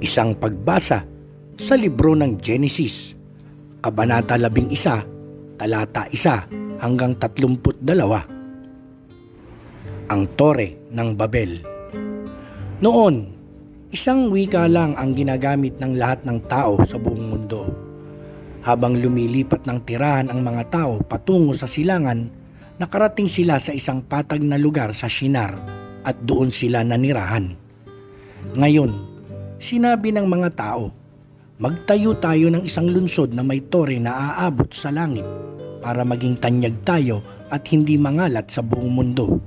Isang pagbasa sa libro ng Genesis, Kabanata 11, Talata 1 hanggang 32. Ang Tore ng Babel. Noon, isang wika lang ang ginagamit ng lahat ng tao sa buong mundo. Habang lumilipat ng tirahan ang mga tao patungo sa silangan, nakarating sila sa isang patag na lugar sa Shinar at doon sila nanirahan. Ngayon, sinabi ng mga tao, magtayo tayo ng isang lunsod na may tore na aabot sa langit para maging tanyag tayo at hindi mangalat sa buong mundo.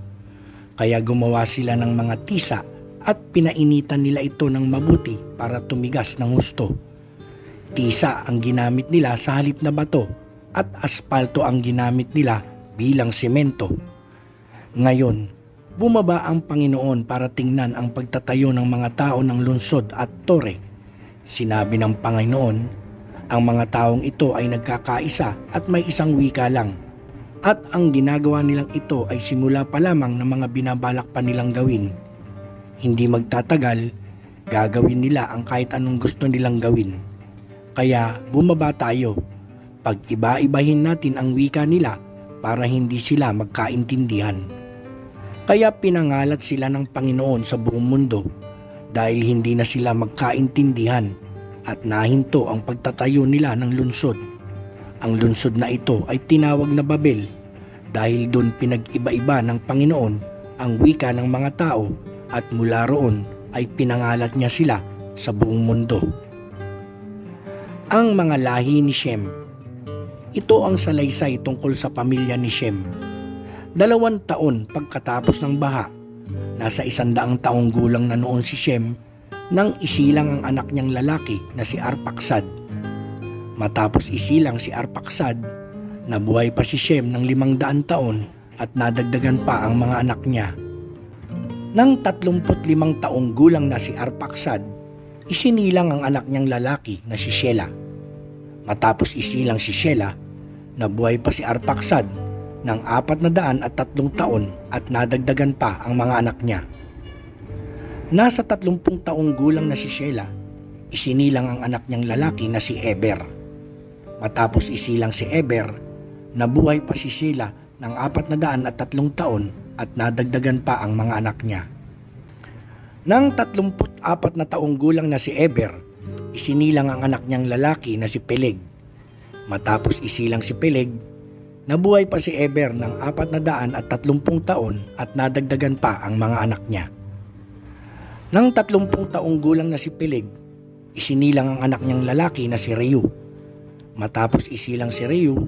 Kaya gumawa sila ng mga tisa at pinainitan nila ito ng mabuti para tumigas ng husto. Tisa ang ginamit nila sa halip na bato at aspalto ang ginamit nila bilang semento. Ngayon, bumaba ang Panginoon para tingnan ang pagtatayo ng mga tao ng lunsod at tore. Sinabi ng Panginoon, ang mga taong ito ay nagkakaisa at may isang wika lang. At ang ginagawa nilang ito ay simula pa lamang ng mga binabalak pa nilang gawin. Hindi magtatagal, gagawin nila ang kahit anong gusto nilang gawin. Kaya bumaba tayo, pag-iba-ibahin natin ang wika nila para hindi sila magkaintindihan. Kaya pinangalat sila ng Panginoon sa buong mundo dahil hindi na sila magkaintindihan at nahinto ang pagtatayo nila ng lunsod. Ang lunsod na ito ay tinawag na Babel dahil doon pinag-iba-iba ng Panginoon ang wika ng mga tao at mula roon ay pinangalat niya sila sa buong mundo. Ang mga lahi ni Shem. Ito ang salaysay tungkol sa pamilya ni Shem. 2 taon pagkatapos ng baha, nasa 100 taong gulang na noon si Shem nang isilang ang anak niyang lalaki na si Arpaksad. Matapos isilang si Arpaksad, nabuhay pa si Shem ng 500 taon at nadagdagan pa ang mga anak niya. Nang 35 taong gulang na si Arpaksad, isinilang ang anak niyang lalaki na si Shelah. Matapos isilang si Shelah, nabuhay pa si Arpaksad ng 403 taon at nadagdagan pa ang mga anak niya. Nasa 30 taong gulang na si Shelah, isinilang ang anak niyang lalaki na si Eber. Matapos isilang si Eber, nabuhay pa si Shelah ng 403 taon at nadagdagan pa ang mga anak niya. Nang 34 na taong gulang na si Eber, isinilang ang anak niyang lalaki na si Peleg. Matapos isilang si Peleg, nabuhay pa si Eber ng 430 taon at nadagdagan pa ang mga anak niya. Nang 30 taong gulang na si Peleg, isinilang ang anak niyang lalaki na si Reu. Matapos isilang si Reu,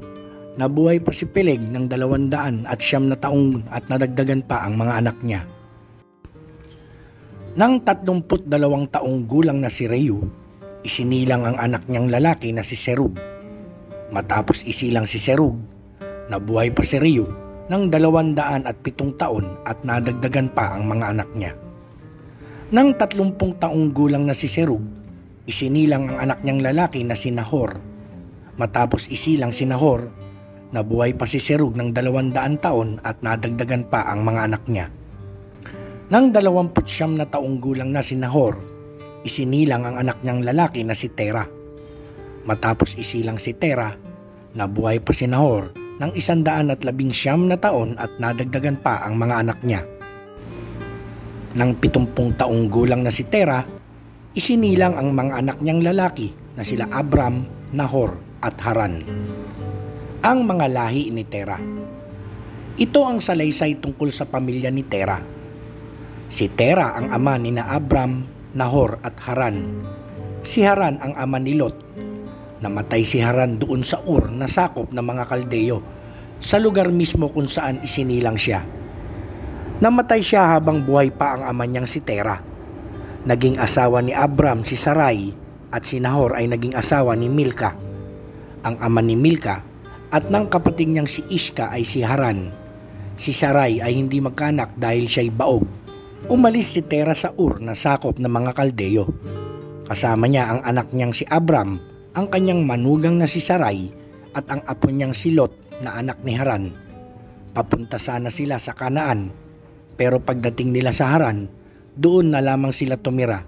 nabuhay pa si Peleg ng 200 taong at nadagdagan pa ang mga anak niya. Nang 32 taong gulang na si Reu, isinilang ang anak niyang lalaki na si Serug. Matapos isilang si Serug, nabuhay pa si Reu ng 207 taon at nadagdagan pa ang mga anak niya. Nang 30 taong gulang na si Serug, isinilang ang anak niyang lalaki na si Nahor. Matapos isilang si Nahor, nabuhay pa si Serug ng 200 taon at nadagdagan pa ang mga anak niya. Nang 29 taong gulang na si Nahor, isinilang ang anak niyang lalaki na si Terah. Matapos isilang si Terah, nabuhay pa si Nahor ng 119 taon at nadagdagan pa ang mga anak niya. Nang 70 taong gulang na si Terah, isinilang ang mga anak niyang lalaki na sila Abram, Nahor at Haran. Ang mga lahi ni Terah. Ito ang salaysay tungkol sa pamilya ni Terah. Si Terah ang ama ni na Abram, Nahor at Haran. Si Haran ang ama ni Lot. Namatay si Haran doon sa Ur na sakop ng mga Kaldeo, sa lugar mismo kung saan isinilang siya. Namatay siya habang buhay pa ang ama niyang si Terah. Naging asawa ni Abram si Sarai at si Nahor ay naging asawa ni Milka. Ang ama ni Milka at ng kapatid niyang si Iska ay si Haran. Si Sarai ay hindi magkaanak dahil siya'y baog. Umalis si Terah sa Ur na sakop ng mga Kaldeo. Kasama niya ang anak niyang si Abram, ang kanyang manugang na si Sarai at ang apo niyang si Lot na anak ni Haran. Papunta sana sila sa Kanaan, pero pagdating nila sa Haran, doon na lamang sila tumira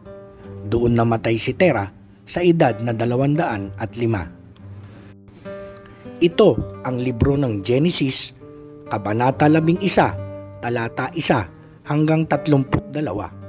Doon namatay si Tera sa edad na 205. Ito ang libro ng Genesis, Kabanata 11, talata 1 hanggang 32.